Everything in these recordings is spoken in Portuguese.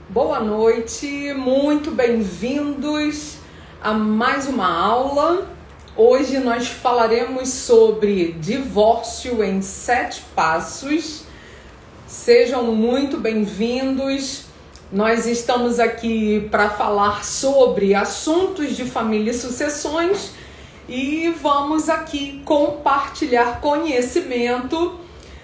Boa noite, muito bem-vindos a mais uma aula. Hoje nós falaremos sobre divórcio em 7 passos. Sejam muito bem-vindos. Nós estamos aqui para falar sobre assuntos de família e sucessões e vamos aqui compartilhar conhecimento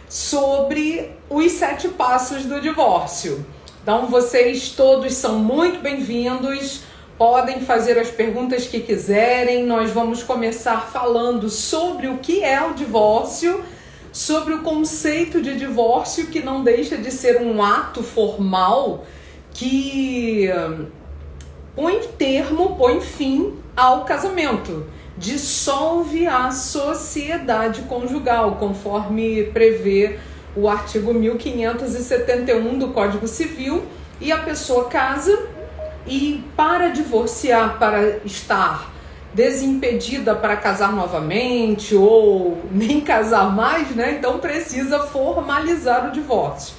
sobre os 7 passos do divórcio. Então, vocês todos são muito bem-vindos, podem fazer as perguntas que quiserem. Nós vamos começar falando sobre o que é o divórcio, sobre o conceito de divórcio, que não deixa de ser um ato formal que põe fim ao casamento, dissolve a sociedade conjugal, conforme prevê o artigo 1571 do Código Civil, e a pessoa casa e para divorciar, para estar desimpedida para casar novamente ou nem casar mais, né? Então precisa formalizar o divórcio.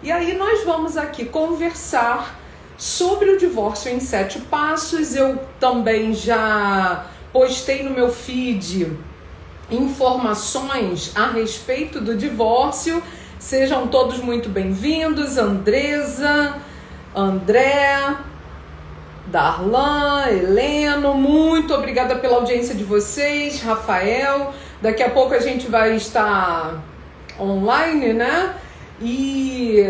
E aí nós vamos aqui conversar sobre o divórcio em 7 passos. Eu também já postei no meu feed informações a respeito do divórcio. Sejam todos muito bem-vindos. Andresa, André, Darlan, Heleno, muito obrigada pela audiência de vocês. Rafael, daqui a pouco a gente vai estar online, né? E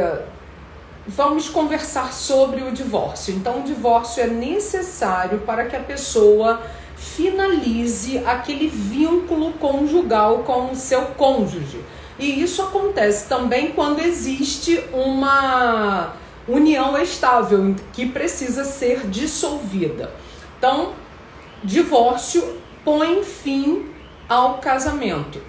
vamos conversar sobre o divórcio. Então, o divórcio é necessário para que a pessoa finalize aquele vínculo conjugal com o seu cônjuge. E isso acontece também quando existe uma união estável que precisa ser dissolvida. Então, divórcio põe fim ao casamento.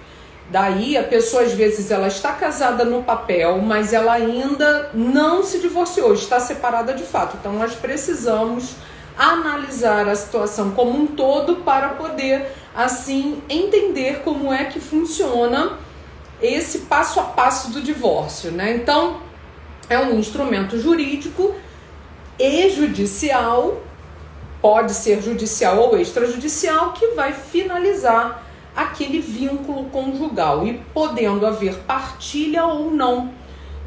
Daí a pessoa às vezes ela está casada no papel, mas ela ainda não se divorciou, está separada de fato. Então nós precisamos analisar a situação como um todo para poder assim entender como é que funciona esse passo a passo do divórcio, né? Então é um instrumento jurídico e judicial, pode ser judicial ou extrajudicial, que vai finalizar aquele vínculo conjugal e podendo haver partilha ou não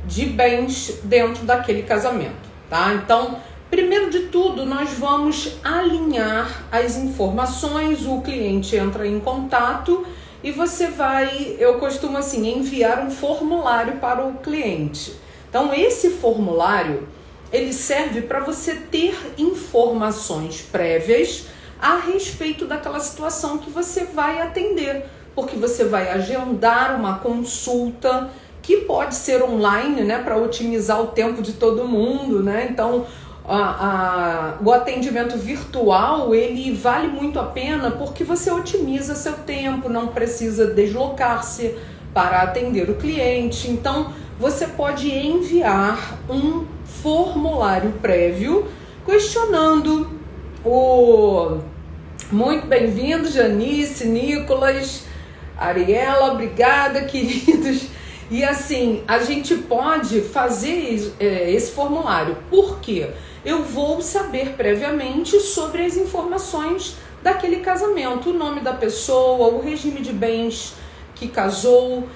de bens dentro daquele casamento, tá? Então, primeiro de tudo, nós vamos alinhar as informações. O cliente entra em contato e você vai, eu costumo assim, enviar um formulário para o cliente. Então, esse formulário, ele serve para você ter informações prévias a respeito daquela situação que você vai atender, porque você vai agendar uma consulta que pode ser online, né, para otimizar o tempo de todo mundo, né? Então, o atendimento virtual, ele vale muito a pena porque você otimiza seu tempo, não precisa deslocar-se para atender o cliente. Então, você pode enviar um formulário prévio questionando muito bem-vindo, Janice, Nicolas, Ariela, obrigada, queridos. E assim, a gente pode fazer esse formulário. Por quê? Eu vou saber previamente sobre as informações daquele casamento, o nome da pessoa, o regime de bens que casou,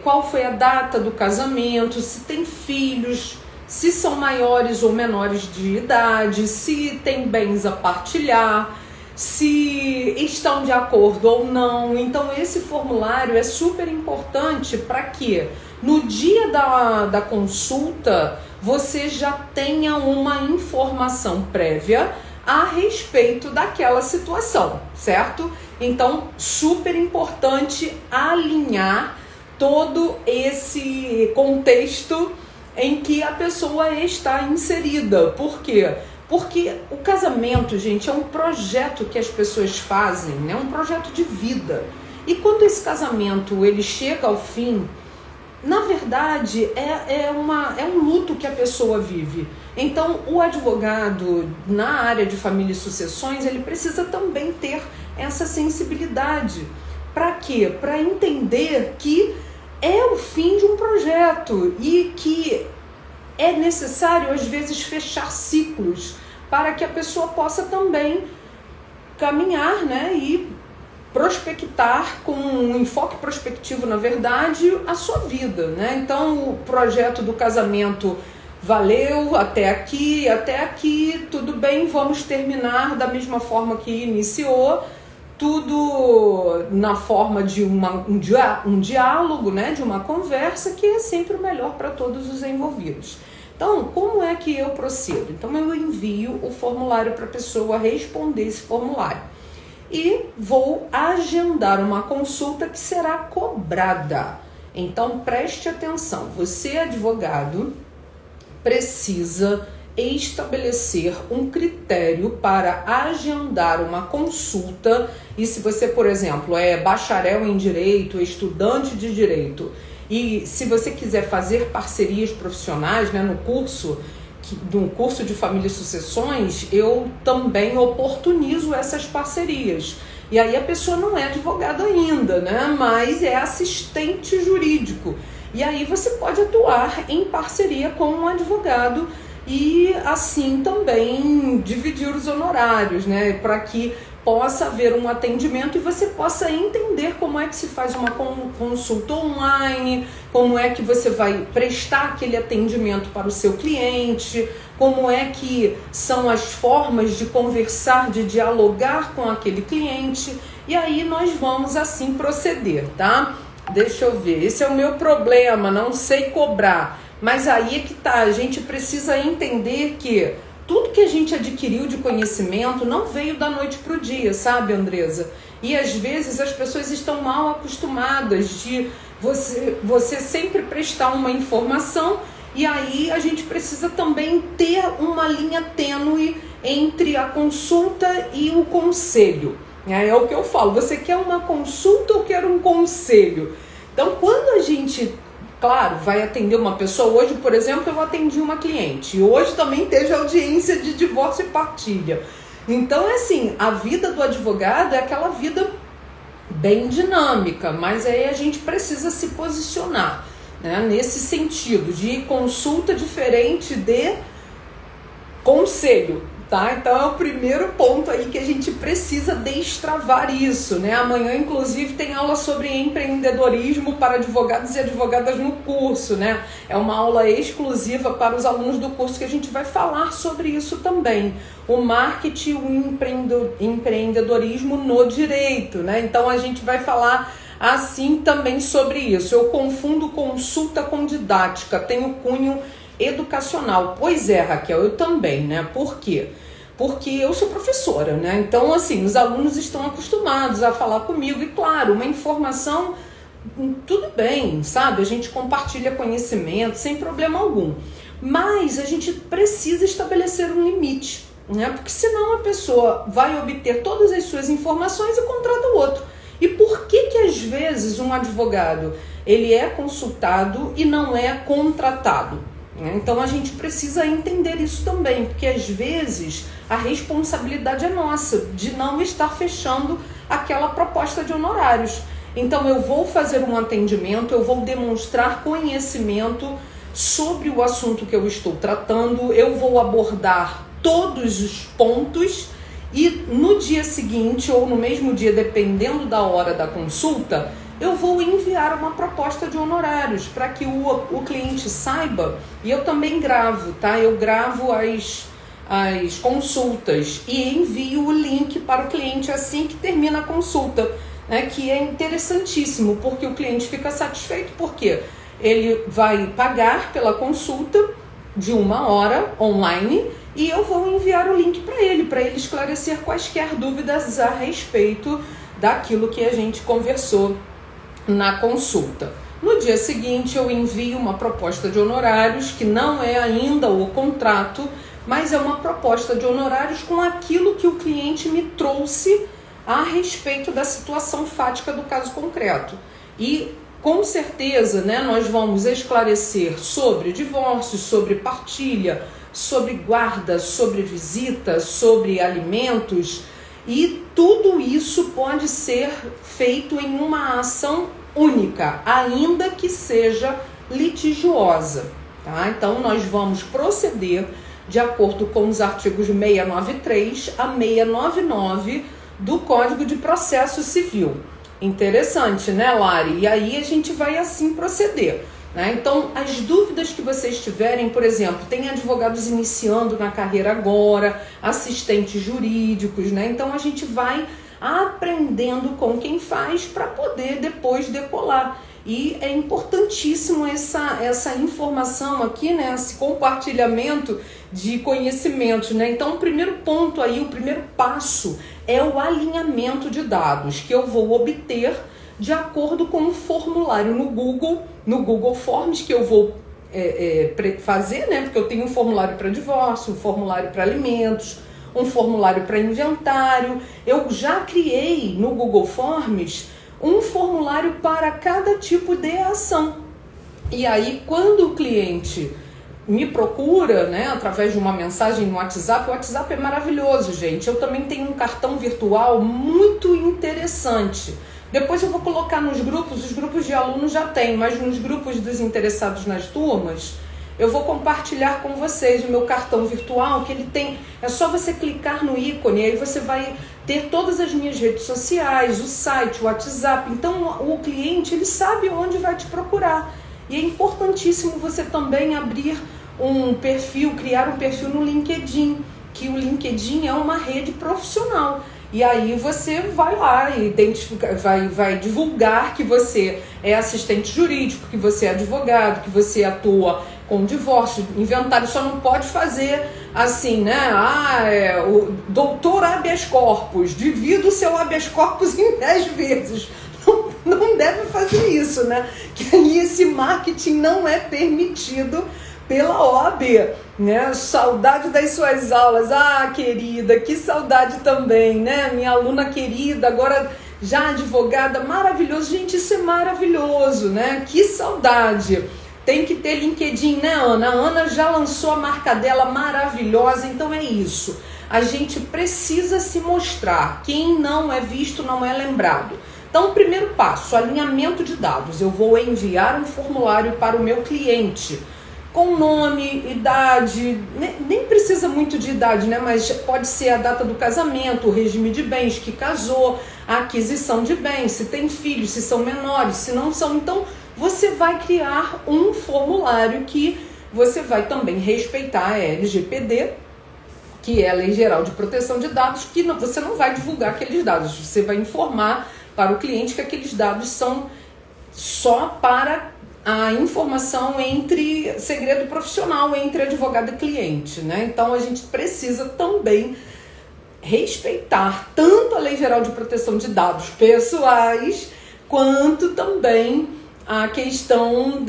qual foi a data do casamento, se tem filhos, se são maiores ou menores de idade, se tem bens a partilhar, se estão de acordo ou não. Então esse formulário é super importante para que no dia da consulta você já tenha uma informação prévia a respeito daquela situação, certo? Então, super importante alinhar todo esse contexto em que a pessoa está inserida. Por quê? Porque o casamento, gente, é um projeto que as pessoas fazem, né? Um projeto de vida. E quando esse casamento ele chega ao fim, na verdade, é um luto que a pessoa vive. Então, o advogado na área de família e sucessões, ele precisa também ter essa sensibilidade. Para quê? Para entender que é o fim de um projeto e que é necessário, às vezes, fechar ciclos para que a pessoa possa também caminhar, né, e prospectar com um enfoque prospectivo, na verdade, a sua vida, né? Então, o projeto do casamento valeu até aqui, tudo bem, vamos terminar da mesma forma que iniciou, tudo na forma de um diálogo, né, de uma conversa, que é sempre o melhor para todos os envolvidos. Então, como é que eu procedo? Então, eu envio o formulário para a pessoa responder esse formulário e vou agendar uma consulta que será cobrada. Então, preste atenção, você, advogado, precisa estabelecer um critério para agendar uma consulta. E se você, por exemplo, é bacharel em direito, estudante de direito, e se você quiser fazer parcerias profissionais, né, no curso de Família e Sucessões, eu também oportunizo essas parcerias. E aí a pessoa não é advogado ainda, né, mas é assistente jurídico. E aí você pode atuar em parceria com um advogado e assim também dividir os honorários, né, para que possa haver um atendimento e você possa entender como é que se faz uma consulta online, como é que você vai prestar aquele atendimento para o seu cliente, como é que são as formas de conversar, de dialogar com aquele cliente, e aí nós vamos assim proceder, tá? Deixa eu ver, esse é o meu problema, não sei cobrar, mas aí é que tá, a gente precisa entender que tudo que a gente adquiriu de conhecimento não veio da noite para o dia, sabe, Andresa? E às vezes as pessoas estão mal acostumadas de você sempre prestar uma informação, e aí a gente precisa também ter uma linha tênue entre a consulta e o conselho. É o que eu falo, você quer uma consulta ou quer um conselho? Então, quando a gente, claro, vai atender uma pessoa, hoje, por exemplo, eu atendi uma cliente, e hoje também teve audiência de divórcio e partilha. Então, é assim, a vida do advogado é aquela vida bem dinâmica, mas aí a gente precisa se posicionar, né, nesse sentido de consulta diferente de conselho. Tá? Então é o primeiro ponto aí que a gente precisa destravar isso, né? Amanhã, inclusive, tem aula sobre empreendedorismo para advogados e advogadas no curso, né? É uma aula exclusiva para os alunos do curso que a gente vai falar sobre isso também. O marketing, o empreendedorismo no direito, né? Então a gente vai falar assim também sobre isso. Eu confundo consulta com didática, tenho cunho educacional. Pois é, Raquel, eu também, né? Por quê? Porque eu sou professora, né? Então, assim, os alunos estão acostumados a falar comigo e, claro, uma informação, tudo bem, sabe? A gente compartilha conhecimento sem problema algum. Mas a gente precisa estabelecer um limite, né? Porque senão a pessoa vai obter todas as suas informações e contrata o outro. E por que às vezes um advogado, ele é consultado e não é contratado? Então a gente precisa entender isso também, porque às vezes a responsabilidade é nossa de não estar fechando aquela proposta de honorários. Então eu vou fazer um atendimento, eu vou demonstrar conhecimento sobre o assunto que eu estou tratando, eu vou abordar todos os pontos e no dia seguinte ou no mesmo dia, dependendo da hora da consulta, eu vou enviar uma proposta de honorários para que o cliente saiba, e eu também gravo, tá? Eu gravo as consultas e envio o link para o cliente assim que termina a consulta, né? Que é interessantíssimo, porque o cliente fica satisfeito, porque ele vai pagar pela consulta de 1 hora online e eu vou enviar o link para ele esclarecer quaisquer dúvidas a respeito daquilo que a gente conversou na consulta. No dia seguinte eu envio uma proposta de honorários, que não é ainda o contrato, mas é uma proposta de honorários com aquilo que o cliente me trouxe a respeito da situação fática do caso concreto. E com certeza, né, nós vamos esclarecer sobre divórcio, sobre partilha, sobre guarda, sobre visita, sobre alimentos, e tudo isso pode ser feito em uma ação única, ainda que seja litigiosa. tá? Então, nós vamos proceder de acordo com os artigos 693 a 699 do Código de Processo Civil. Interessante, né, Lari? E aí a gente vai assim proceder, né? Então, as dúvidas que vocês tiverem, por exemplo, tem advogados iniciando na carreira agora, assistentes jurídicos, né? Então, a gente vai aprendendo com quem faz para poder depois decolar. E é importantíssimo essa informação aqui, né? Esse compartilhamento de conhecimentos, né? Então, o primeiro ponto aí, o primeiro passo é o alinhamento de dados que eu vou obter de acordo com um formulário no Google Forms que eu vou fazer, né? Porque eu tenho um formulário para divórcio, um formulário para alimentos, um formulário para inventário. Eu já criei no Google Forms um formulário para cada tipo de ação. E aí, quando o cliente me procura, né, através de uma mensagem no WhatsApp, o WhatsApp é maravilhoso, gente. Eu também tenho um cartão virtual muito interessante. Depois eu vou colocar nos grupos, os grupos de alunos já tem, mas nos grupos dos interessados nas turmas, eu vou compartilhar com vocês o meu cartão virtual, que ele tem, é só você clicar no ícone, aí você vai ter todas as minhas redes sociais, o site, o WhatsApp. Então o cliente, ele sabe onde vai te procurar. E é importantíssimo você também abrir um perfil, criar um perfil no LinkedIn, que o LinkedIn é uma rede profissional. E aí você vai lá e vai divulgar que você é assistente jurídico, que você é advogado, que você atua com divórcio, inventário. Só não pode fazer assim, né? O doutor habeas corpus, divida o seu habeas corpus em 10 vezes. Não deve fazer isso, né? Que aí esse marketing não é permitido pela OAB, né? Saudade das suas aulas. Ah, querida, que saudade também, né? Minha aluna querida, agora já advogada, maravilhoso. Gente, isso é maravilhoso, né? Que saudade. Tem que ter LinkedIn, né, Ana? A Ana já lançou a marca dela maravilhosa, então é isso. A gente precisa se mostrar. Quem não é visto não é lembrado. Então, o primeiro passo, alinhamento de dados. Eu vou enviar um formulário para o meu cliente com nome, idade, nem precisa muito de idade, né? Mas pode ser a data do casamento, o regime de bens que casou, a aquisição de bens, se tem filhos, se são menores, se não são. Então, você vai criar um formulário que você vai também respeitar a LGPD, que é a Lei Geral de Proteção de Dados, que você não vai divulgar aqueles dados, você vai informar para o cliente que aqueles dados são só para a informação entre segredo profissional entre advogado e cliente, né? Então a gente precisa também respeitar tanto a Lei Geral de Proteção de Dados Pessoais quanto também a questão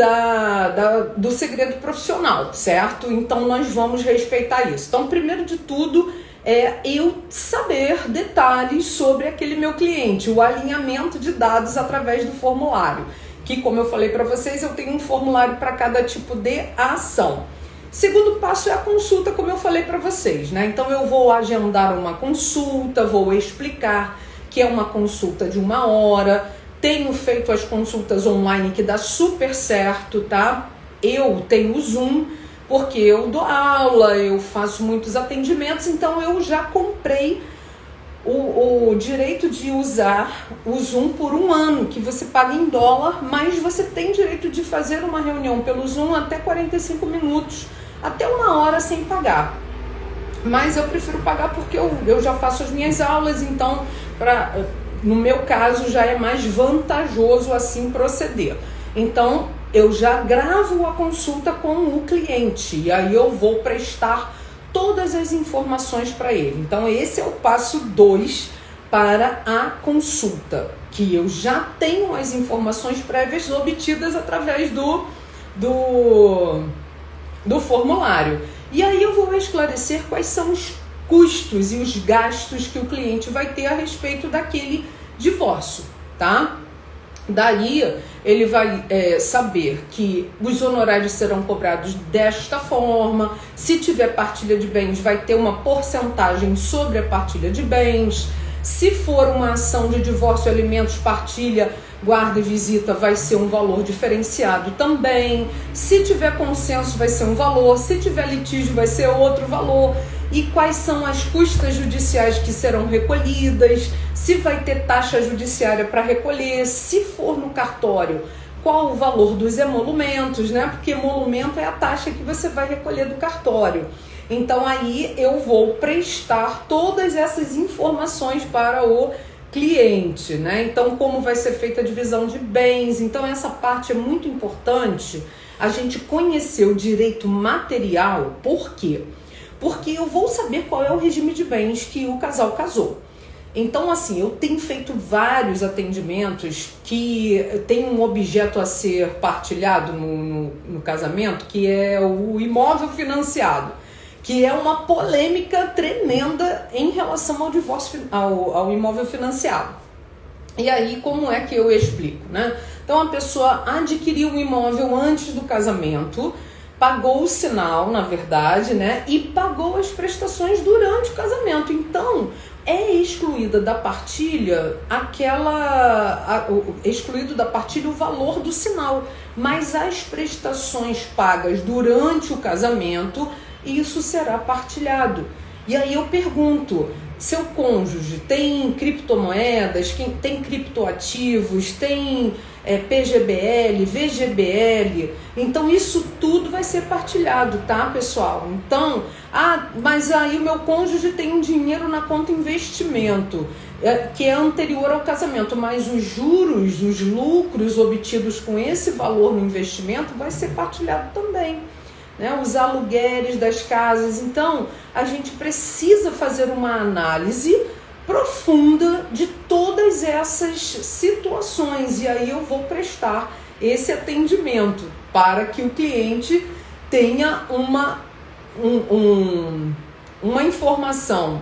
do segredo profissional, certo? Então nós vamos respeitar isso. Então, primeiro de tudo é eu saber detalhes sobre aquele meu cliente, o alinhamento de dados através do formulário, que, como eu falei para vocês, eu tenho um formulário para cada tipo de ação. Segundo passo é a consulta, como eu falei para vocês, né? Então eu vou agendar uma consulta, vou explicar que é uma consulta de 1 hora. Tenho feito as consultas online que dá super certo, tá? Eu tenho o Zoom, porque eu dou aula, eu faço muitos atendimentos, então eu já comprei o direito de usar o Zoom por 1 ano, que você paga em dólar, mas você tem direito de fazer uma reunião pelo Zoom até 45 minutos, até 1 hora sem pagar. Mas eu prefiro pagar porque eu já faço as minhas aulas, então no meu caso já é mais vantajoso assim proceder. Então eu já gravo a consulta com o cliente e aí eu vou prestar todas as informações para ele. Então esse é o passo 2 para a consulta, que eu já tenho as informações prévias obtidas através do formulário. E aí eu vou esclarecer quais são os custos e os gastos que o cliente vai ter a respeito daquele divórcio, tá? Daí ele vai saber que os honorários serão cobrados desta forma. Se tiver partilha de bens, vai ter uma porcentagem sobre a partilha de bens. Se for uma ação de divórcio, alimentos, partilha, guarda e visita vai ser um valor diferenciado também. Se tiver consenso vai ser um valor, se tiver litígio vai ser outro valor. E quais são as custas judiciais que serão recolhidas, se vai ter taxa judiciária para recolher, se for no cartório, qual o valor dos emolumentos, né? Porque emolumento é a taxa que você vai recolher do cartório. Então aí eu vou prestar todas essas informações para o cliente, né? Então como vai ser feita a divisão de bens, então essa parte é muito importante a gente conhecer o direito material. Por quê? Porque eu vou saber qual é o regime de bens que o casal casou. Então, assim, eu tenho feito vários atendimentos que tem um objeto a ser partilhado no casamento, que é o imóvel financiado, que é uma polêmica tremenda em relação ao divórcio, ao imóvel financiado. E aí, como é que eu explico, né? Então, a pessoa adquiriu o imóvel antes do casamento, pagou o sinal, na verdade, né? E pagou as prestações durante o casamento. Então, é excluída da partilha excluído da partilha o valor do sinal. Mas as prestações pagas durante o casamento, isso será partilhado. E aí eu pergunto, seu cônjuge tem criptomoedas, tem criptoativos, tem PGBL, VGBL, então isso tudo vai ser partilhado, tá, pessoal? Então, mas aí o meu cônjuge tem um dinheiro na conta investimento, que é anterior ao casamento, mas os juros, os lucros obtidos com esse valor no investimento vai ser partilhado também. Né, os aluguéis das casas. Então, a gente precisa fazer uma análise profunda de todas essas situações, e aí eu vou prestar esse atendimento para que o cliente tenha uma informação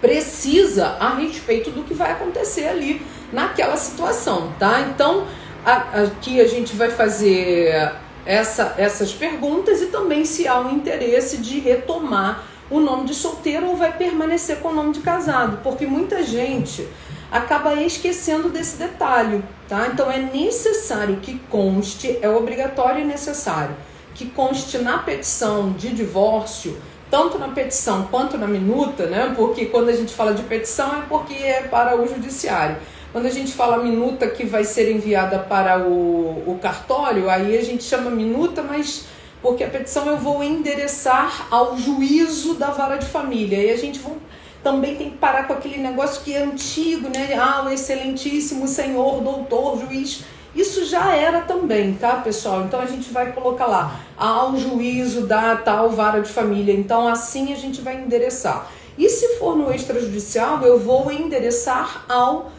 precisa a respeito do que vai acontecer ali naquela situação, tá? Então, aqui a gente vai fazer essas perguntas e também se há um interesse de retomar o nome de solteiro ou vai permanecer com o nome de casado, porque muita gente acaba esquecendo desse detalhe, tá? Então é necessário que conste, é obrigatório e necessário que conste na petição de divórcio, tanto na petição quanto na minuta, né? Porque quando a gente fala de petição é porque é para o judiciário. Quando a gente fala minuta que vai ser enviada para o cartório, aí a gente chama minuta, mas porque a petição eu vou endereçar ao juízo da vara de família. E a gente também tem que parar com aquele negócio que é antigo, né? O excelentíssimo senhor, doutor, juiz. Isso já era também, tá, pessoal? Então a gente vai colocar lá ao juízo da tal vara de família. Então assim a gente vai endereçar. E se for no extrajudicial, eu vou endereçar ao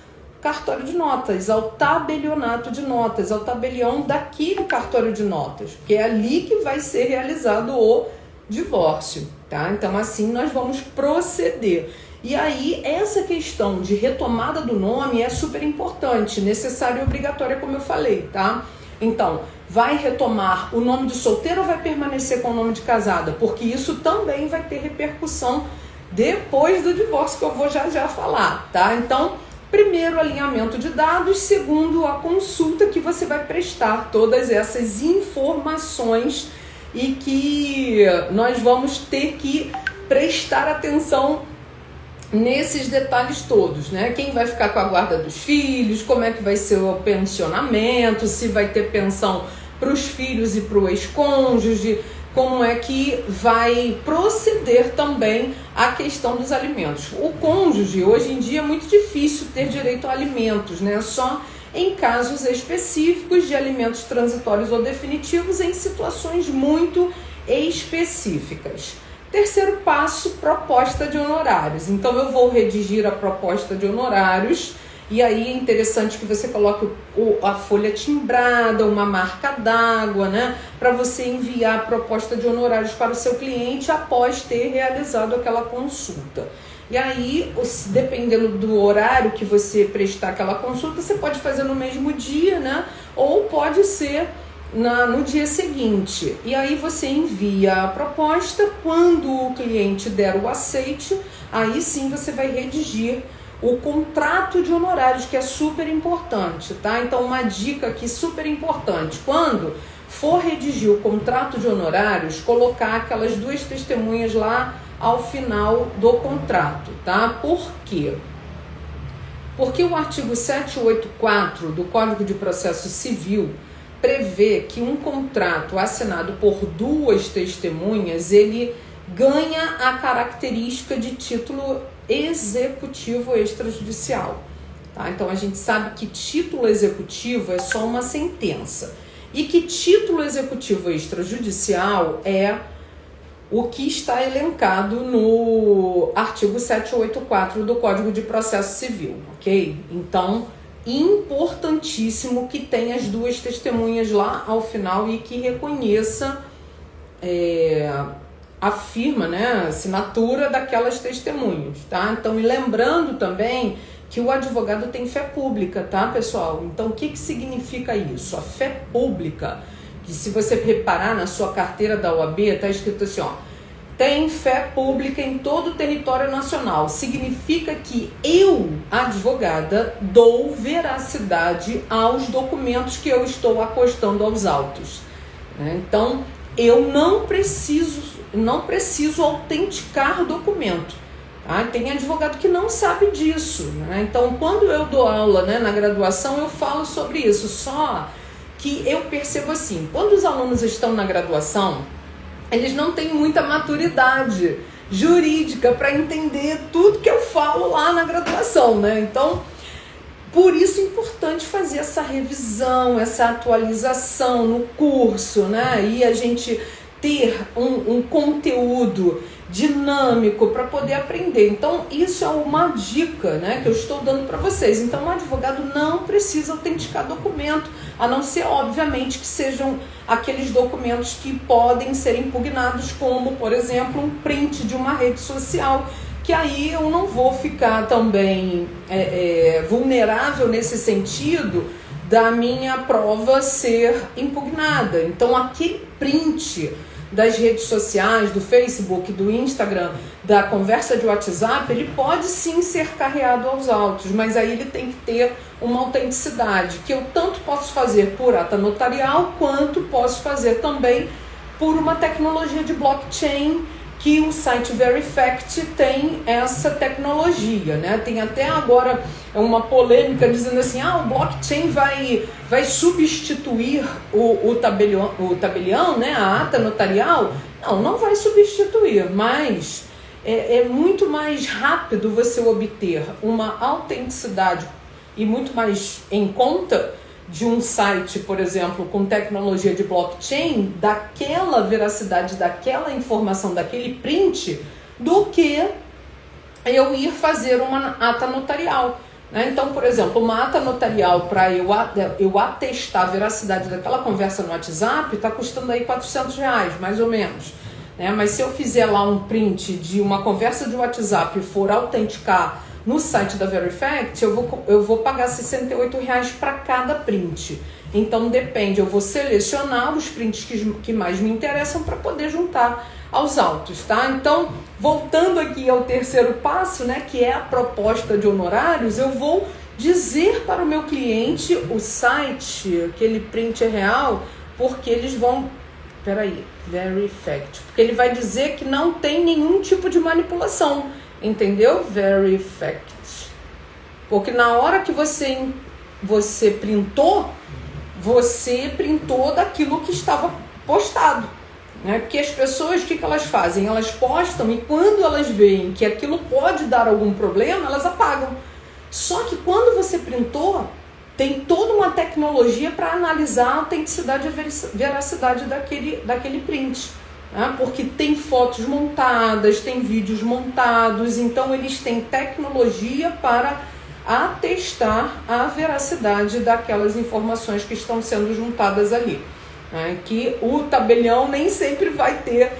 cartório de notas, ao tabelionato de notas, ao tabelião daquele cartório de notas, porque é ali que vai ser realizado o divórcio, tá? Então assim nós vamos proceder. E aí essa questão de retomada do nome é super importante, necessária e obrigatória, como eu falei, tá? Então, vai retomar o nome de solteiro ou vai permanecer com o nome de casada? Porque isso também vai ter repercussão depois do divórcio, que eu vou já falar, tá? Então, primeiro, alinhamento de dados. Segundo, a consulta que você vai prestar todas essas informações e que nós vamos ter que prestar atenção nesses detalhes todos, né? Quem vai ficar com a guarda dos filhos, como é que vai ser o pensionamento, se vai ter pensão para os filhos e para o ex-cônjuge, como é que vai proceder também a questão dos alimentos. O cônjuge, hoje em dia, é muito difícil ter direito a alimentos, né? Só em casos específicos de alimentos transitórios ou definitivos, em situações muito específicas. Terceiro passo, proposta de honorários. Então, eu vou redigir a proposta de honorários. E aí é interessante que você coloque a folha timbrada, uma marca d'água, né? Para você enviar a proposta de honorários para o seu cliente após ter realizado aquela consulta. E aí, dependendo do horário que você prestar aquela consulta, você pode fazer no mesmo dia, né? Ou pode ser no dia seguinte. E aí você envia a proposta. Quando o cliente der o aceite, aí sim você vai redigir o contrato de honorários, que é super importante, tá? Então, uma dica aqui super importante: quando for redigir o contrato de honorários, colocar aquelas 2 testemunhas lá ao final do contrato, tá? Por quê? Porque o artigo 784 do Código de Processo Civil prevê que um contrato assinado por 2 testemunhas, ele ganha a característica de título executivo extrajudicial, tá? Então a gente sabe que título executivo é só uma sentença e que título executivo extrajudicial é o que está elencado no artigo 784 do Código de Processo Civil, ok? Então, importantíssimo que tenha as 2 testemunhas lá ao final e que reconheça a firma, né, a assinatura daquelas testemunhas, tá? Então, e lembrando também que o advogado tem fé pública, tá, pessoal? Então, o que significa isso? A fé pública, que se você reparar na sua carteira da OAB, está escrito assim, ó: tem fé pública em todo o território nacional. Significa que eu, advogada, dou veracidade aos documentos que eu estou acostando aos autos. Então, eu não preciso autenticar documento. Tá? Tem advogado que não sabe disso, né? Então, quando eu dou aula, né, na graduação, eu falo sobre isso. Só que eu percebo assim, quando os alunos estão na graduação, eles não têm muita maturidade jurídica para entender tudo que eu falo lá na graduação, né? Então, por isso é importante fazer essa revisão, essa atualização no curso, né? E a gente ter um conteúdo dinâmico para poder aprender. Então, isso é uma dica, né, que eu estou dando para vocês. Então, o advogado não precisa autenticar documento, a não ser, obviamente, que sejam aqueles documentos que podem ser impugnados, como, por exemplo, um print de uma rede social, que aí eu não vou ficar também vulnerável nesse sentido da minha prova ser impugnada. Então, aquele print das redes sociais, do Facebook, do Instagram, da conversa de WhatsApp, ele pode sim ser carreado aos autos, mas aí ele tem que ter uma autenticidade, que eu tanto posso fazer por ata notarial, quanto posso fazer também por uma tecnologia de blockchain, que o site Verifact tem essa tecnologia, né? Tem até agora uma polêmica dizendo assim, o blockchain vai substituir o tabelião, né? A ata notarial. Não vai substituir, mas é muito mais rápido você obter uma autenticidade e muito mais em conta de um site, por exemplo, com tecnologia de blockchain, daquela veracidade, daquela informação, daquele print, do que eu ir fazer uma ata notarial, né? Então, por exemplo, uma ata notarial para eu atestar a veracidade daquela conversa no WhatsApp está custando aí R$400, mais ou menos, né? Mas se eu fizer lá um print de uma conversa de WhatsApp e for autenticar no site da Verifact, eu vou pagar R$68 para cada print. Então depende, eu vou selecionar os prints que mais me interessam para poder juntar aos autos, tá? Então, voltando aqui ao terceiro passo, né, que é a proposta de honorários, eu vou dizer para o meu cliente o site, aquele print é real, porque eles vão... Verifact. Porque ele vai dizer que não tem nenhum tipo de manipulação. Entendeu? Verifact. Porque na hora que você printou, você printou daquilo que estava postado, né? Porque as pessoas, o que elas fazem? Elas postam e quando elas veem que aquilo pode dar algum problema, elas apagam. Só que quando você printou, tem toda uma tecnologia para analisar a autenticidade e a veracidade daquele print. Porque tem fotos montadas, tem vídeos montados, então eles têm tecnologia para atestar a veracidade daquelas informações que estão sendo juntadas ali, né? Que o tabelião nem sempre vai ter,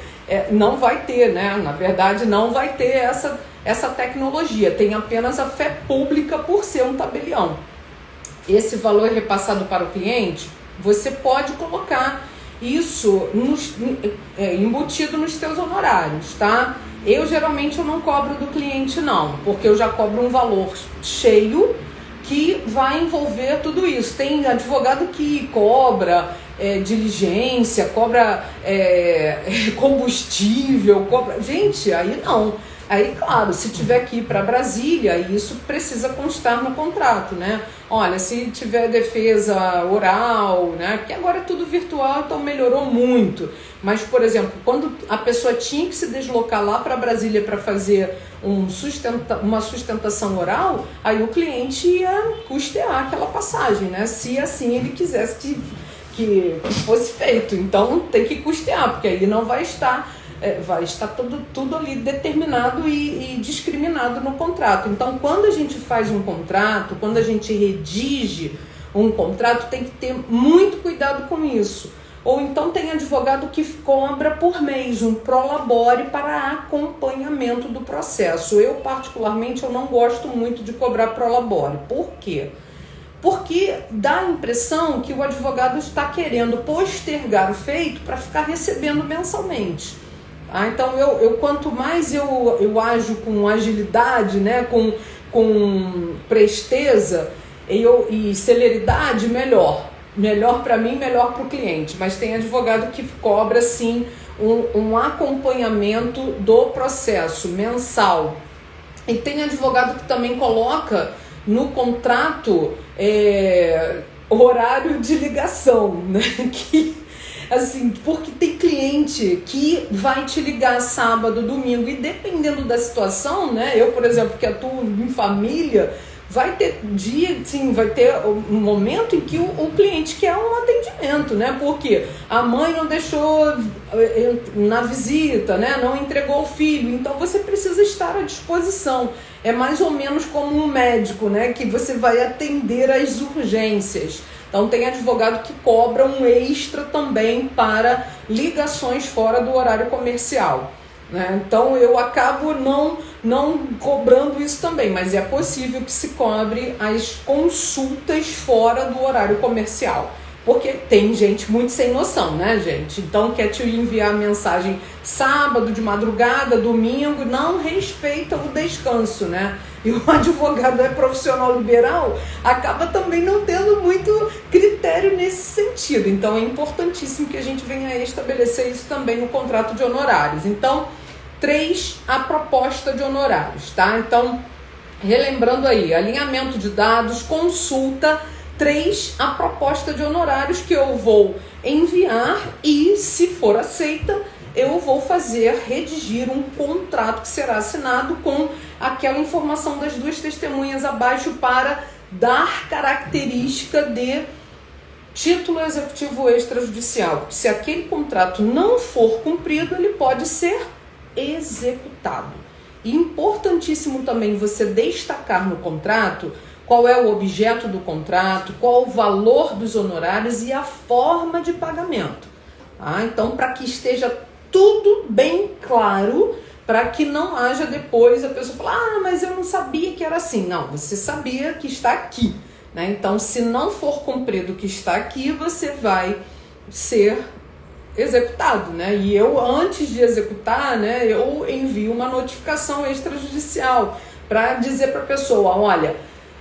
não vai ter, né? Na verdade não vai ter essa tecnologia, tem apenas a fé pública por ser um tabelião. Esse valor repassado para o cliente, você pode colocar isso embutido nos teus honorários, tá? Eu geralmente eu não cobro do cliente não, porque eu já cobro um valor cheio que vai envolver tudo isso. Tem advogado que cobra diligência, cobra combustível, cobra... Gente, aí não. Aí, claro, se tiver que ir para Brasília, isso precisa constar no contrato, né? Olha, se tiver defesa oral, né? Porque agora é tudo virtual, então melhorou muito. Mas, por exemplo, quando a pessoa tinha que se deslocar lá para Brasília para fazer uma sustentação oral, aí o cliente ia custear aquela passagem, né? Se assim ele quisesse que fosse feito. Então tem que custear, porque aí não vai estar... vai estar tudo ali determinado e discriminado no contrato. Então, quando a gente faz um contrato, quando a gente redige um contrato, tem que ter muito cuidado com isso. Ou então tem advogado que cobra por mês um prolabore para acompanhamento do processo. Eu, particularmente, eu não gosto muito de cobrar prolabore. Por quê? Porque dá a impressão que o advogado está querendo postergar o feito para ficar recebendo mensalmente. Então, quanto mais eu ajo com agilidade, né, com presteza e celeridade, melhor. Melhor para mim, melhor para o cliente. Mas tem advogado que cobra, sim, um acompanhamento do processo mensal. E tem advogado que também coloca no contrato horário de ligação, né, assim, porque tem cliente que vai te ligar sábado, domingo, e dependendo da situação, né? Eu, por exemplo, que atuo em família, vai ter dia, sim, vai ter um momento em que o cliente quer um atendimento, né? Porque a mãe não deixou na visita, né? Não entregou o filho, então você precisa estar à disposição. É mais ou menos como um médico, né? Que você vai atender às urgências. Então tem advogado que cobra um extra também para ligações fora do horário comercial, né? Então eu acabo não cobrando isso também, mas é possível que se cobre as consultas fora do horário comercial. Porque tem gente muito sem noção, né, gente? Então quer te enviar mensagem sábado, de madrugada, domingo, não respeita o descanso, né? E o advogado profissional liberal, acaba também não tendo muito critério nesse sentido. Então é importantíssimo que a gente venha a estabelecer isso também no contrato de honorários. Então, 3, a proposta de honorários, tá? Então, relembrando aí, alinhamento de dados, consulta. 3, a proposta de honorários que eu vou enviar e, se for aceita, eu vou redigir um contrato que será assinado com aquela informação das 2 testemunhas abaixo para dar característica de título executivo extrajudicial. Porque se aquele contrato não for cumprido, ele pode ser executado. E importantíssimo também você destacar no contrato qual é o objeto do contrato, qual o valor dos honorários e a forma de pagamento. Então, para que esteja tudo bem claro, para que não haja depois a pessoa falar, mas eu não sabia que era assim. Não, você sabia que está aqui, né? Então, se não for cumprido o que está aqui, você vai ser executado, né? E eu, antes de executar, né, eu envio uma notificação extrajudicial para dizer para a pessoa, olha,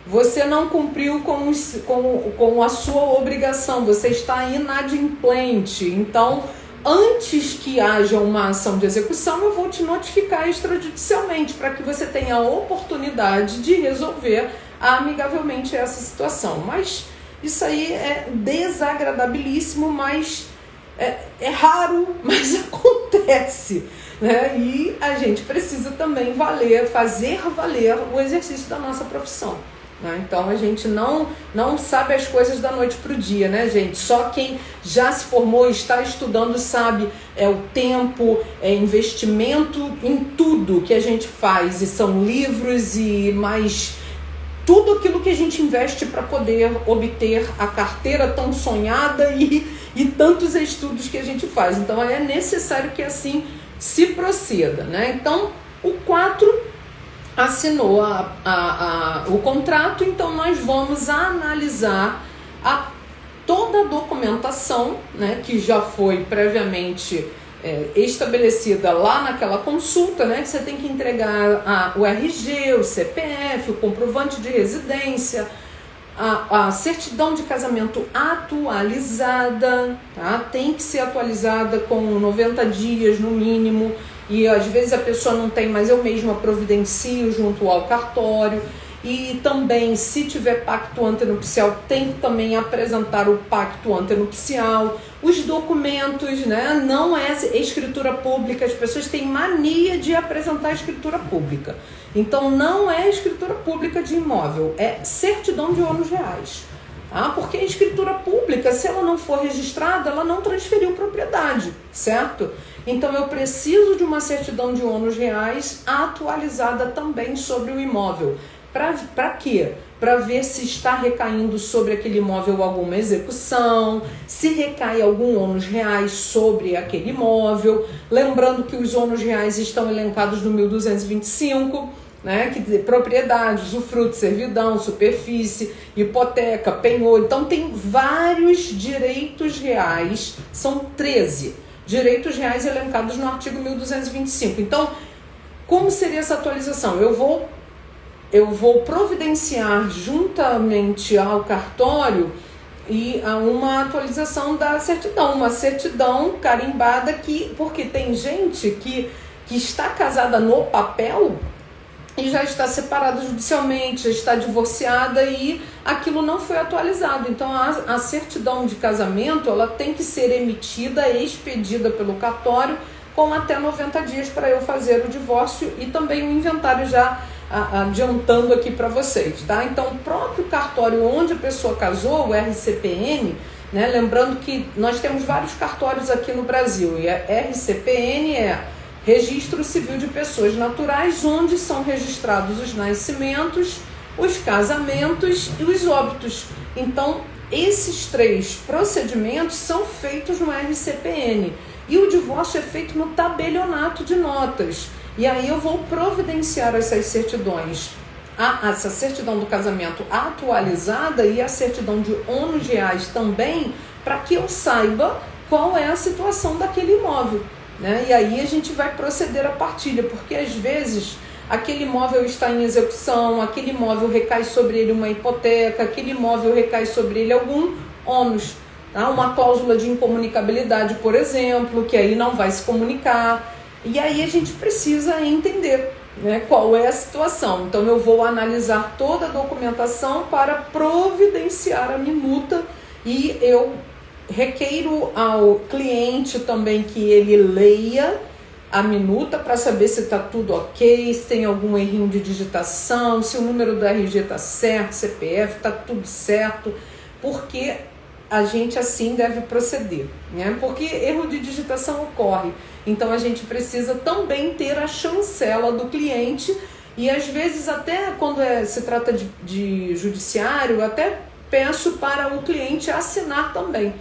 você não cumpriu com a sua obrigação, você está inadimplente. Então, antes que haja uma ação de execução, eu vou te notificar extrajudicialmente para que você tenha a oportunidade de resolver amigavelmente essa situação. Mas isso aí é desagradabilíssimo, mas é raro, mas acontece, né? E a gente precisa também fazer valer o exercício da nossa profissão. Então a gente não sabe as coisas da noite para o dia, né, gente? Só quem já se formou, está estudando, sabe o tempo, investimento em tudo que a gente faz, e são livros e mais tudo aquilo que a gente investe para poder obter a carteira tão sonhada e tantos estudos que a gente faz. Então é necessário que assim se proceda, né? Então o 4 assinou o contrato, então nós vamos analisar toda a documentação, né, que já foi previamente estabelecida lá naquela consulta, né, que você tem que entregar o RG, o CPF, o comprovante de residência, a certidão de casamento atualizada, tá? Tem que ser atualizada com 90 dias no mínimo, e às vezes a pessoa não tem, mas eu mesma providencio junto ao cartório. E também, se tiver pacto antenupcial, tem que também apresentar o pacto antenupcial, os documentos, né? Não é escritura pública, as pessoas têm mania de apresentar escritura pública. Então, não é escritura pública de imóvel, é certidão de ônus reais. Tá? Porque a escritura pública, se ela não for registrada, ela não transferiu propriedade, certo? Então, eu preciso de uma certidão de ônus reais atualizada também sobre o imóvel. Para quê? Para ver se está recaindo sobre aquele imóvel alguma execução, se recai algum ônus reais sobre aquele imóvel. Lembrando que os ônus reais estão elencados no 1225, né? Que dizer, propriedade, usufruto, servidão, superfície, hipoteca, penhor. Então tem vários direitos reais, são 13 direitos reais elencados no artigo 1225. Então, como seria essa atualização? Eu vou providenciar juntamente ao cartório e a uma atualização da certidão, uma certidão carimbada, porque tem gente que está casada no papel e já está separada judicialmente, já está divorciada e aquilo não foi atualizado. Então a certidão de casamento, ela tem que ser emitida, expedida pelo cartório com até 90 dias para eu fazer o divórcio e também o inventário já adiantando aqui para vocês, tá? Então, o próprio cartório onde a pessoa casou, o RCPN, né? Lembrando que nós temos vários cartórios aqui no Brasil, e a RCPN é Registro Civil de Pessoas Naturais, onde são registrados os nascimentos, os casamentos e os óbitos. Então, esses 3 procedimentos são feitos no RCPN, e o divórcio é feito no tabelionato de notas. E aí eu vou providenciar essas certidões, essa certidão do casamento atualizada e a certidão de ônus reais também, para que eu saiba qual é a situação daquele imóvel, né? E aí a gente vai proceder à partilha, porque às vezes aquele imóvel está em execução, aquele imóvel recai sobre ele uma hipoteca, aquele imóvel recai sobre ele algum ônus, tá? Uma cláusula de incomunicabilidade, por exemplo, que aí não vai se comunicar. E aí a gente precisa entender, né, qual é a situação. Então eu vou analisar toda a documentação para providenciar a minuta e eu requeiro ao cliente também que ele leia a minuta para saber se está tudo ok, se tem algum errinho de digitação, se o número do RG está certo, CPF está tudo certo, porque a gente assim deve proceder, né? Porque erro de digitação ocorre. Então a gente precisa também ter a chancela do cliente e às vezes até quando se trata de judiciário, eu até peço para o cliente assinar também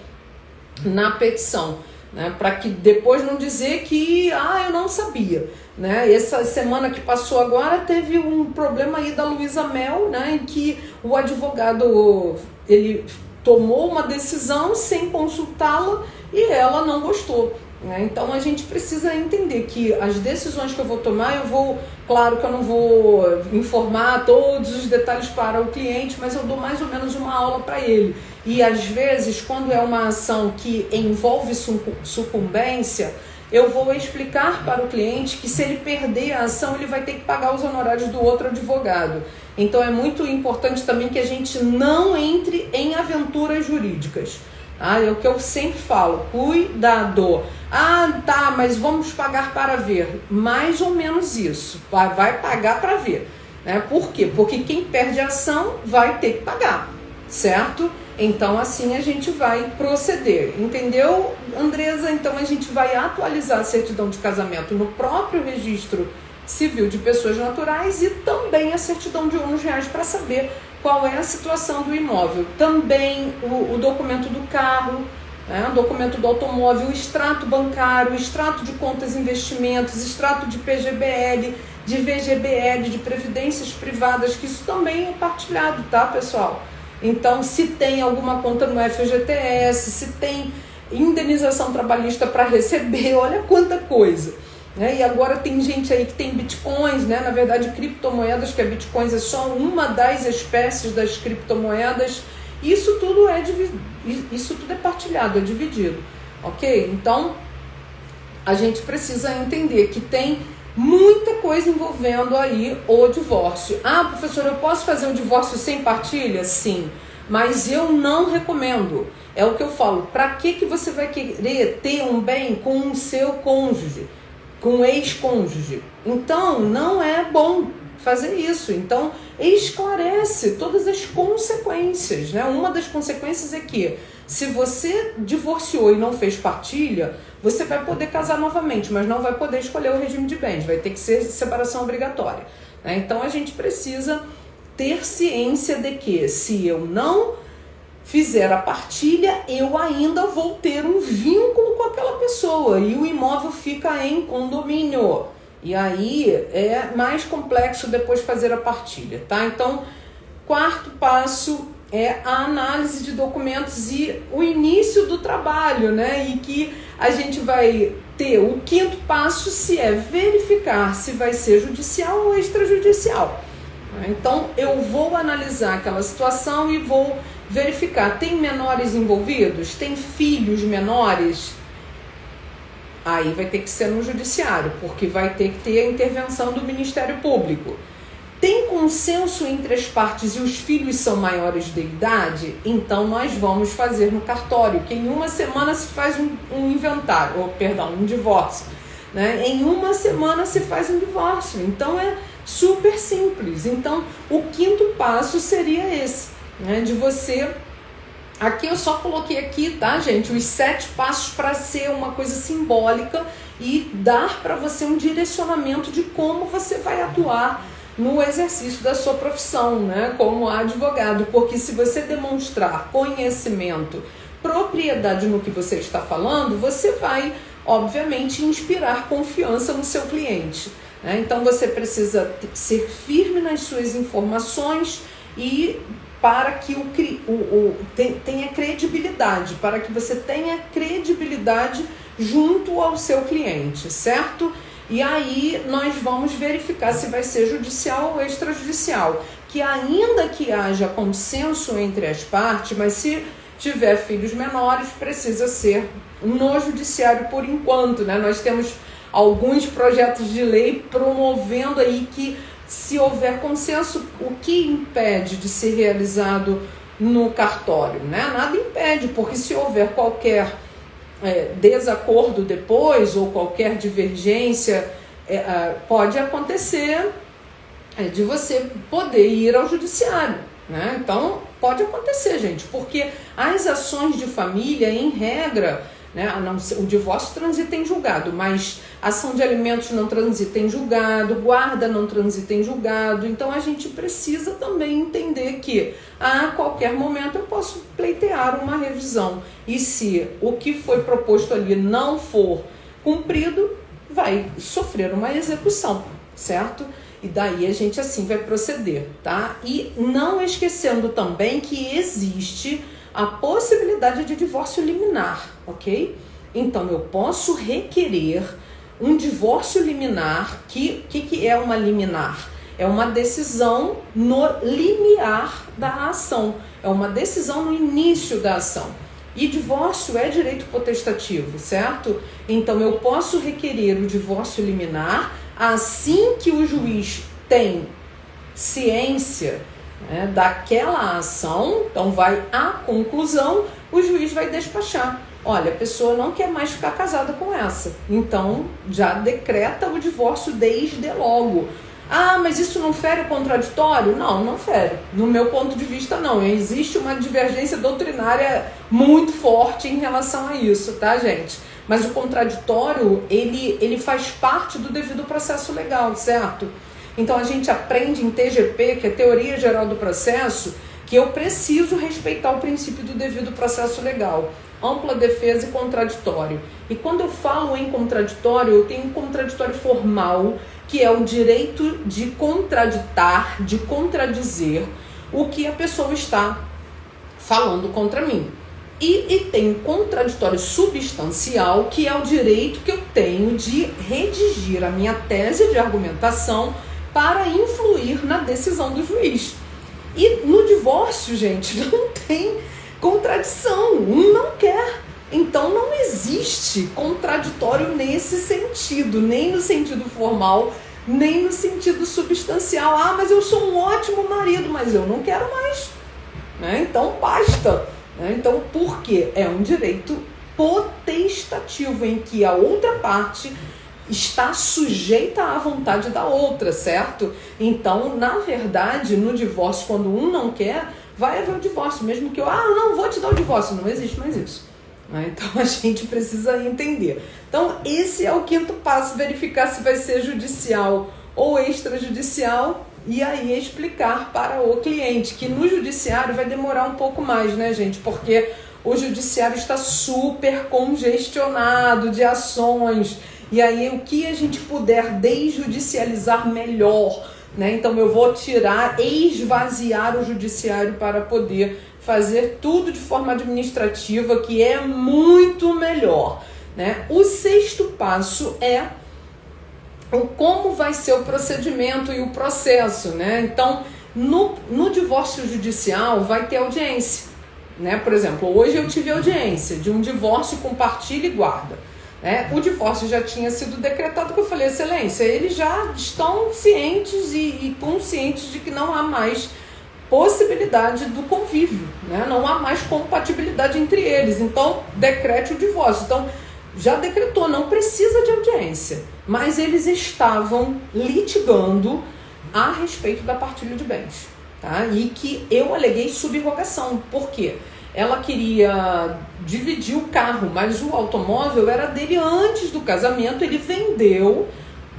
na petição, né? Para que depois não dizer que eu não sabia, né? Essa semana que passou agora teve um problema aí da Luísa Mel, né? Em que o advogado ele tomou uma decisão sem consultá-la e ela não gostou, né? Então a gente precisa entender que as decisões que eu vou tomar, claro que eu não vou informar todos os detalhes para o cliente, mas eu dou mais ou menos uma aula para ele. E às vezes, quando é uma ação que envolve sucumbência, eu vou explicar para o cliente que se ele perder a ação, ele vai ter que pagar os honorários do outro advogado. Então é muito importante também que a gente não entre em aventuras jurídicas. É o que eu sempre falo, cuidado. Tá, mas vamos pagar para ver. Mais ou menos isso, vai pagar para ver, né? Por quê? Porque quem perde a ação vai ter que pagar, certo? Então assim a gente vai proceder, entendeu, Andresa? Então a gente vai atualizar a certidão de casamento no próprio registro civil de pessoas naturais e também a certidão de ônus reais para saber qual é a situação do imóvel. Também o documento do carro, né, o documento do automóvel, o extrato bancário, o extrato de contas e investimentos, extrato de PGBL, de VGBL, de previdências privadas, que isso também é partilhado, tá, pessoal? Então, se tem alguma conta no FGTS, se tem indenização trabalhista para receber, olha quanta coisa. Né? E agora tem gente aí que tem bitcoins, né? Na verdade, criptomoedas, que a bitcoins é só uma das espécies das criptomoedas. Isso tudo é partilhado, é dividido, ok? Então, a gente precisa entender que tem muita coisa envolvendo aí o divórcio. Ah, professor, eu posso fazer o divórcio sem partilha? Sim, mas eu não recomendo. É o que eu falo, para que você vai querer ter um bem com o seu cônjuge, com o ex-cônjuge? Então, não é bom fazer isso. Então, esclarece todas as consequências, né? Uma das consequências é que, se você divorciou e não fez partilha, você vai poder casar novamente, mas não vai poder escolher o regime de bens, vai ter que ser separação obrigatória, né? Então, a gente precisa ter ciência de que, se eu não fizer a partilha, eu ainda vou ter um vínculo com aquela pessoa e o imóvel fica em condomínio. E aí é mais complexo depois fazer a partilha, tá? Então, quarto passo é a análise de documentos e o início do trabalho, né? E que a gente vai ter o quinto passo, se é verificar se vai ser judicial ou extrajudicial. Então, eu vou analisar aquela situação e vou verificar, tem menores envolvidos? Tem filhos menores? Aí vai ter que ser no judiciário, porque vai ter que ter a intervenção do Ministério Público. Tem consenso entre as partes e os filhos são maiores de idade? Então nós vamos fazer no cartório, que em uma semana se faz um inventário, um divórcio, né? Em uma semana se faz um divórcio, então é super simples. Então o quinto passo seria esse, né? De você... Aqui eu só coloquei aqui, tá, gente, os 7 passos para ser uma coisa simbólica e dar para você um direcionamento de como você vai atuar no exercício da sua profissão, né, como advogado, porque se você demonstrar conhecimento, propriedade no que você está falando, você vai, obviamente, inspirar confiança no seu cliente, né? Então você precisa ser firme nas suas informações e para que tenha credibilidade, para que você tenha credibilidade junto ao seu cliente, certo? E aí nós vamos verificar se vai ser judicial ou extrajudicial, que ainda que haja consenso entre as partes, mas se tiver filhos menores, precisa ser no judiciário por enquanto, né? Nós temos alguns projetos de lei promovendo aí que, se houver consenso, o que impede de ser realizado no cartório, né? Nada impede, porque se houver qualquer desacordo depois ou qualquer divergência, pode acontecer de você poder ir ao judiciário, né? Então, pode acontecer, gente, porque as ações de família, em regra, né, o divórcio transita em julgado, mas ação de alimentos não transita em julgado, guarda não transita em julgado. Então a gente precisa também entender que a qualquer momento eu posso pleitear uma revisão, e se o que foi proposto ali não for cumprido, vai sofrer uma execução, certo? E daí a gente assim vai proceder, tá? E não esquecendo também que existe a possibilidade de divórcio liminar, ok? Então, eu posso requerer um divórcio liminar. Que é uma liminar? É uma decisão no limiar da ação, é uma decisão no início da ação. E divórcio é direito potestativo, certo? Então, eu posso requerer o divórcio liminar assim que o juiz tem ciência, né, daquela ação. Então vai à conclusão, o juiz vai despachar. Olha, a pessoa não quer mais ficar casada com essa, então já decreta o divórcio desde logo. Ah, mas isso não fere o contraditório? Não, não fere. No meu ponto de vista, não. Existe uma divergência doutrinária muito forte em relação a isso, tá, gente? Mas o contraditório, ele faz parte do devido processo legal, certo? Então a gente aprende em TGP, que é Teoria Geral do Processo, que eu preciso respeitar o princípio do devido processo legal, ampla defesa e contraditório. E quando eu falo em contraditório, eu tenho um contraditório formal, que é o direito de contraditar, de contradizer o que a pessoa está falando contra mim. E tem um contraditório substancial, que é o direito que eu tenho de redigir a minha tese de argumentação para influir na decisão do juiz. E no divórcio, gente, não tem contradição, um não quer. Então não existe contraditório nesse sentido, nem no sentido formal, nem no sentido substancial. Ah, mas eu sou um ótimo marido, mas eu não quero mais, né? Então basta. Então, por quê? É um direito potestativo em que a outra parte está sujeita à vontade da outra, certo? Então, na verdade, no divórcio, quando um não quer, vai haver o divórcio, mesmo que eu, não vou te dar o divórcio, não existe mais isso. Então, a gente precisa entender. Então, esse é o quinto passo, verificar se vai ser judicial ou extrajudicial, e aí explicar para o cliente que no judiciário vai demorar um pouco mais, né, gente? Porque o judiciário está super congestionado de ações, e aí o que a gente puder desjudicializar melhor, né? Então eu vou esvaziar o judiciário para poder fazer tudo de forma administrativa, que é muito melhor, né? O sexto passo é como vai ser o procedimento e o processo, né? Então, no divórcio judicial vai ter audiência, né? Por exemplo, hoje eu tive audiência de um divórcio com partilha e guarda, né? O divórcio já tinha sido decretado, que eu falei, excelência, eles já estão cientes e conscientes de que não há mais possibilidade do convívio, né? Não há mais compatibilidade entre eles, então decrete o divórcio. Então, já decretou, não precisa de audiência, mas eles estavam litigando a respeito da partilha de bens, tá? E que eu aleguei subrogação. Por quê? Ela queria dividir o carro, mas o automóvel era dele antes do casamento, ele vendeu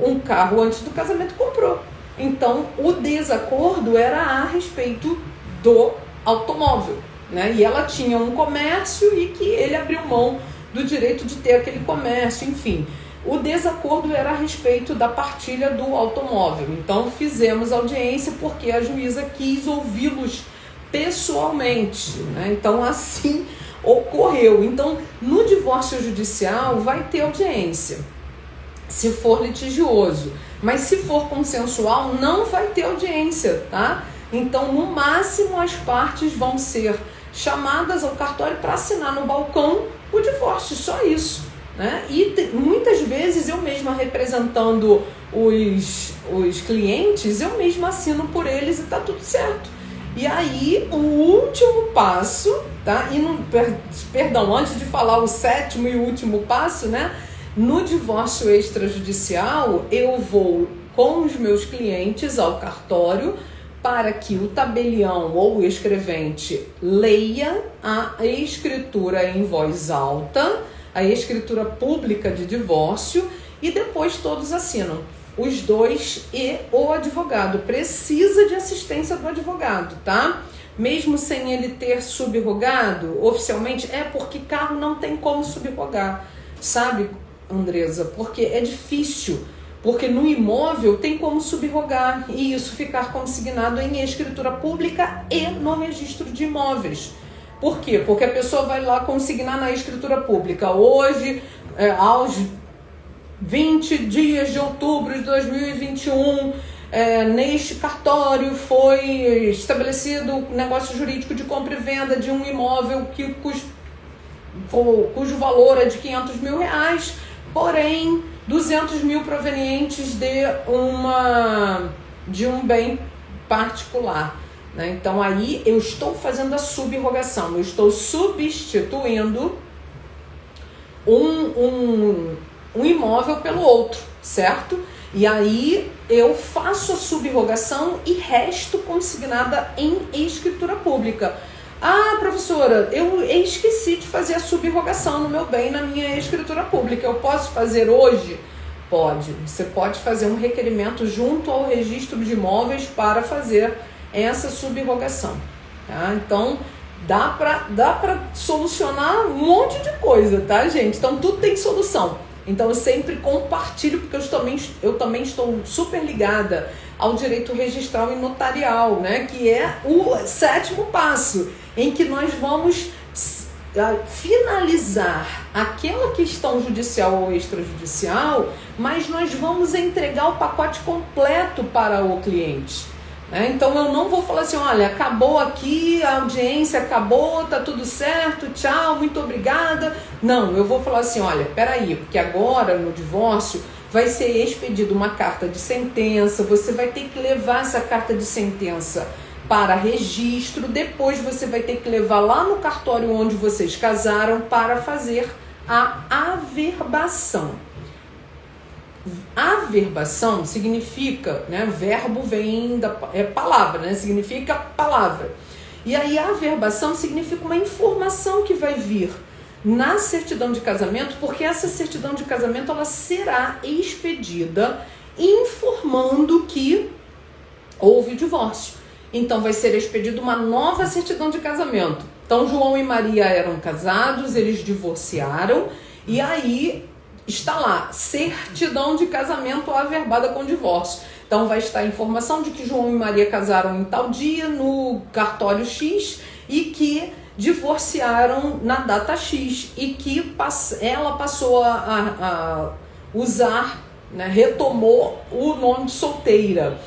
um carro antes do casamento e comprou. Então, o desacordo era a respeito do automóvel, né? E ela tinha um comércio e que ele abriu mão do direito de ter aquele comércio, enfim. O desacordo era a respeito da partilha do automóvel. Então, fizemos audiência porque a juíza quis ouvi-los pessoalmente, né? Então, assim ocorreu. Então, no divórcio judicial, vai ter audiência, se for litigioso. Mas se for consensual, não vai ter audiência, tá? Então, no máximo, as partes vão ser chamadas ao cartório para assinar no balcão o divórcio, só isso, né? E muitas vezes eu mesma representando os clientes, eu mesma assino por eles e tá tudo certo. E aí o último passo, tá? E perdão, antes de falar o sétimo e último passo, né? No divórcio extrajudicial, eu vou com os meus clientes ao cartório para que o tabelião ou o escrevente leia a escritura em voz alta, a escritura pública de divórcio, e depois todos assinam, os dois e o advogado. Precisa de assistência do advogado, tá? Mesmo sem ele ter subrogado oficialmente, porque carro não tem como subrogar, sabe, Andresa? Porque é difícil. Porque no imóvel tem como subrogar e isso ficar consignado em escritura pública e no registro de imóveis. Por quê? Porque a pessoa vai lá consignar na escritura pública. Hoje, aos 20 dias de outubro de 2021, neste cartório foi estabelecido o negócio jurídico de compra e venda de um imóvel cujo valor é de R$500 mil, porém 200 mil provenientes de um bem particular, né? Então aí eu estou fazendo a subrogação, eu estou substituindo um imóvel pelo outro, certo? E aí eu faço a subrogação e resto consignada em escritura pública. Ah, professora, eu esqueci de fazer a subrogação no meu bem na minha escritura pública. Eu posso fazer hoje? Pode. Você pode fazer um requerimento junto ao registro de imóveis para fazer essa subrogação, tá? Então, dá pra solucionar um monte de coisa, tá, gente? Então, tudo tem solução. Então eu sempre compartilho, porque eu também estou super ligada ao direito registral e notarial, né? Que é o 7º passo, em que nós vamos finalizar aquela questão judicial ou extrajudicial, mas nós vamos entregar o pacote completo para o cliente. Então eu não vou falar assim, olha, acabou aqui, a audiência acabou, tá tudo certo, tchau, muito obrigada. Não, eu vou falar assim, olha, peraí, porque agora no divórcio vai ser expedida uma carta de sentença, você vai ter que levar essa carta de sentença para registro, depois você vai ter que levar lá no cartório onde vocês casaram para fazer a averbação. Averbação significa, né, verbo vem da palavra, né, significa palavra. E aí a averbação significa uma informação que vai vir na certidão de casamento, porque essa certidão de casamento ela será expedida informando que houve divórcio. Então vai ser expedida uma nova certidão de casamento. Então João e Maria eram casados, eles divorciaram e aí está lá, certidão de casamento averbada com divórcio. Então vai estar a informação de que João e Maria casaram em tal dia no cartório X e que divorciaram na data X e que ela passou a usar, né, retomou o nome de solteira.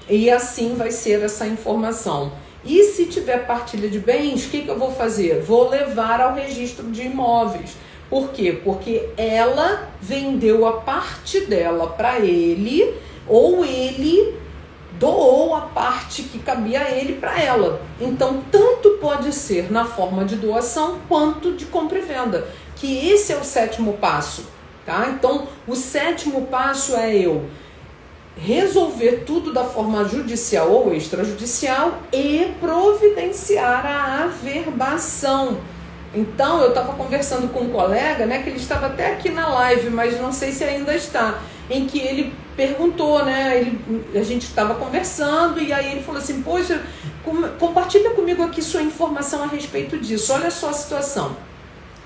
E assim vai ser essa informação. E se tiver partilha de bens, o que eu vou fazer? Vou levar ao registro de imóveis. Por quê? Porque ela vendeu a parte dela para ele, ou ele doou a parte que cabia a ele para ela. Então, tanto pode ser na forma de doação, quanto de compra e venda. Que esse é o 7º passo, tá? Então, o 7º passo é eu resolver tudo da forma judicial ou extrajudicial e providenciar a averbação. Então, eu estava conversando com um colega, né, que ele estava até aqui na live, mas não sei se ainda está, em que ele perguntou, né, a gente estava conversando e aí ele falou assim, poxa, compartilha comigo aqui sua informação a respeito disso. Olha só a situação.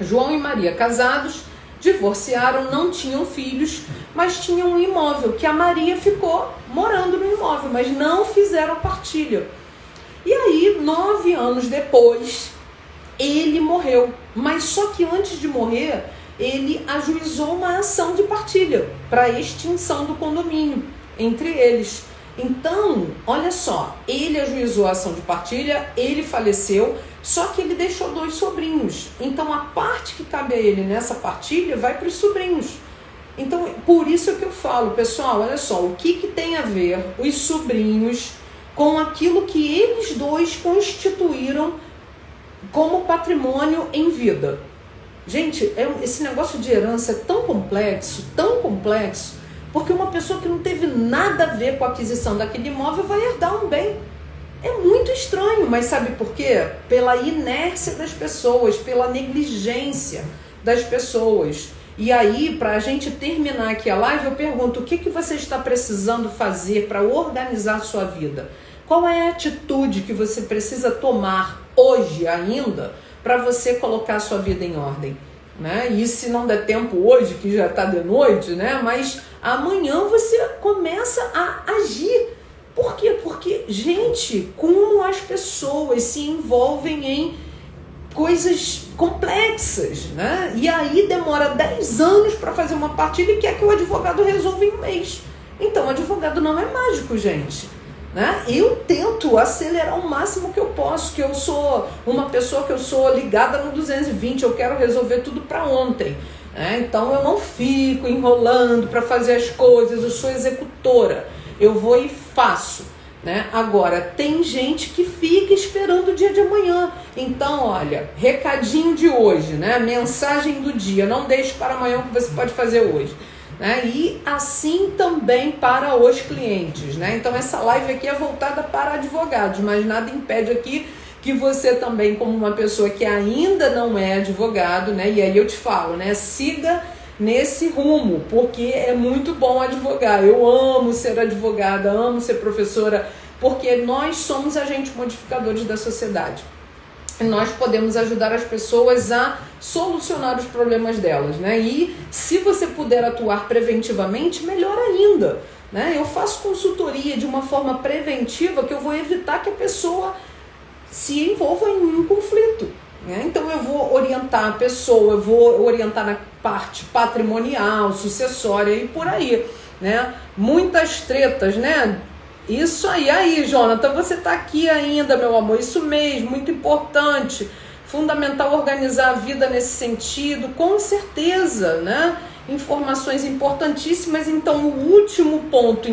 João e Maria casados, divorciaram, não tinham filhos, mas tinham um imóvel, que a Maria ficou morando no imóvel, mas não fizeram a partilha. E aí, 9 anos depois, ele morreu, mas só que antes de morrer, ele ajuizou uma ação de partilha para extinção do condomínio entre eles. Então, olha só, ele ajuizou a ação de partilha, ele faleceu, só que ele deixou 2 sobrinhos. Então, a parte que cabe a ele nessa partilha vai para os sobrinhos. Então, por isso é que eu falo, pessoal, olha só, o que tem a ver os sobrinhos com aquilo que eles 2 constituíram como patrimônio em vida. Gente, esse negócio de herança é tão complexo, porque uma pessoa que não teve nada a ver com a aquisição daquele imóvel vai herdar um bem. É muito estranho, mas sabe por quê? Pela inércia das pessoas, pela negligência das pessoas. E aí, para a gente terminar aqui a live, eu pergunto, o que você está precisando fazer para organizar a sua vida? Qual é a atitude que você precisa tomar hoje ainda para você colocar a sua vida em ordem? Né? E se não der tempo hoje, que já está de noite, né? Mas amanhã você começa a agir. Por quê? Porque, gente, como as pessoas se envolvem em coisas complexas, né? E aí demora 10 anos para fazer uma partilha e quer que o advogado resolva em um mês. Então, o advogado não é mágico, gente. Né? Eu tento acelerar o máximo que eu posso, que eu sou uma pessoa que eu sou ligada no 220, eu quero resolver tudo para ontem. Né? Então eu não fico enrolando para fazer as coisas, eu sou executora, eu vou e faço. Né? Agora, tem gente que fica esperando o dia de amanhã. Então, olha, recadinho de hoje, né? Mensagem do dia, não deixe para amanhã o que você pode fazer hoje. Né? E assim também para os clientes, né? Então essa live aqui é voltada para advogados, mas nada impede aqui que você também, como uma pessoa que ainda não é advogado, né? E aí eu te falo, né? Siga nesse rumo, porque é muito bom advogar. Eu amo ser advogada, amo ser professora, porque nós somos agentes modificadores da sociedade. nós podemos ajudar as pessoas a solucionar os problemas delas, né? E se você puder atuar preventivamente, melhor ainda, né? Eu faço consultoria de uma forma preventiva que eu vou evitar que a pessoa se envolva em um conflito, né? Então eu vou orientar a pessoa, eu vou orientar na parte patrimonial, sucessória e por aí, né? Muitas tretas, né? Isso aí, Jonathan, você tá aqui ainda, meu amor, isso mesmo, muito importante, fundamental organizar a vida nesse sentido, com certeza, né? Informações importantíssimas. Então, o último ponto,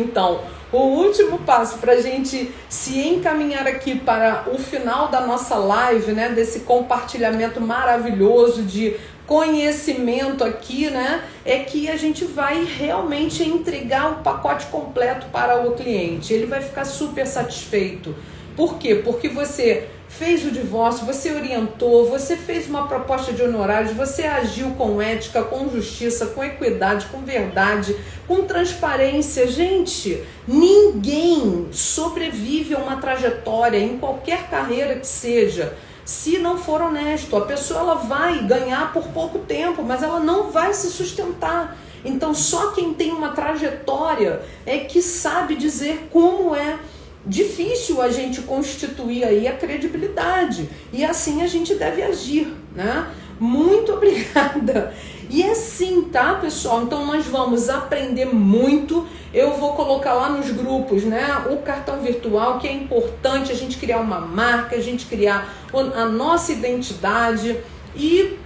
o último passo para a gente se encaminhar aqui para o final da nossa live, né? Desse compartilhamento maravilhoso de conhecimento aqui, né? É que a gente vai realmente entregar o pacote completo para o cliente. Ele vai ficar super satisfeito. Por quê? Porque você fez o divórcio, você orientou, você fez uma proposta de honorários, você agiu com ética, com justiça, com equidade, com verdade, com transparência. Gente, ninguém sobrevive a uma trajetória em qualquer carreira que seja se não for honesto. A pessoa ela vai ganhar por pouco tempo, mas ela não vai se sustentar. Então só quem tem uma trajetória é que sabe dizer como é difícil a gente constituir aí a credibilidade, e assim a gente deve agir, né? Muito obrigada. E é assim, tá, pessoal? Então nós vamos aprender muito. Eu vou colocar lá nos grupos, né, o cartão virtual, que é importante a gente criar uma marca, a gente criar a nossa identidade, e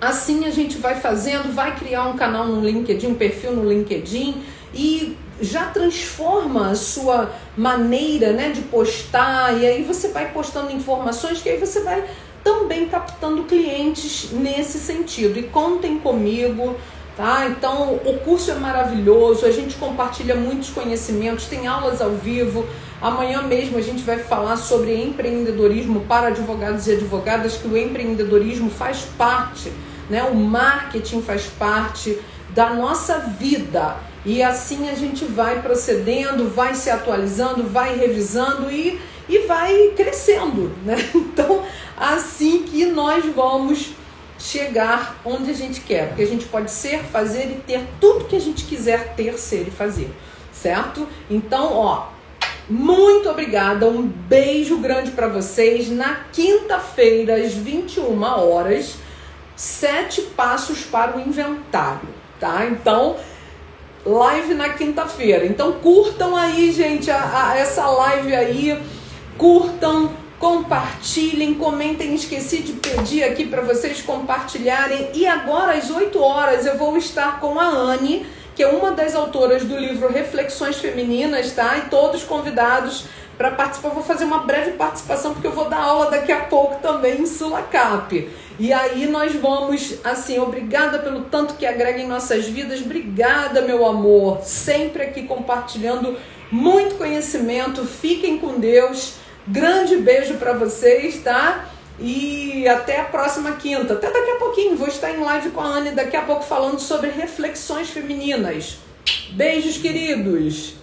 assim a gente vai fazendo, vai criar um canal no LinkedIn, um perfil no LinkedIn, e já transforma a sua maneira, né, de postar, e aí você vai postando informações que aí você vai também captando clientes nesse sentido. E contem comigo, tá? Então o curso é maravilhoso, a gente compartilha muitos conhecimentos, tem aulas ao vivo. Amanhã mesmo a gente vai falar sobre empreendedorismo para advogados e advogadas, que o empreendedorismo faz parte, né? O marketing faz parte da nossa vida. E assim a gente vai procedendo, vai se atualizando, vai revisando e vai crescendo, né? Então, assim que nós vamos chegar onde a gente quer. Porque a gente pode ser, fazer e ter tudo que a gente quiser ter, ser e fazer, certo? Então, ó, muito obrigada, um beijo grande para vocês. Na quinta-feira, às 21 horas, 7 passos para o inventário, tá? Então, live na quinta-feira. Então curtam aí, gente, essa live aí, curtam, compartilhem, comentem. Esqueci de pedir aqui para vocês compartilharem. E agora às 8 horas eu vou estar com a Anne, que é uma das autoras do livro Reflexões Femininas, tá? E todos convidados para participar. Vou fazer uma breve participação, porque eu vou dar aula daqui a pouco também em Sulacap. E aí nós vamos, assim, obrigada pelo tanto que agrega em nossas vidas. Obrigada, meu amor, sempre aqui compartilhando muito conhecimento. Fiquem com Deus. Grande beijo para vocês, tá? E até a próxima quinta. Até daqui a pouquinho. Vou estar em live com a Anne daqui a pouco falando sobre reflexões femininas. Beijos, queridos.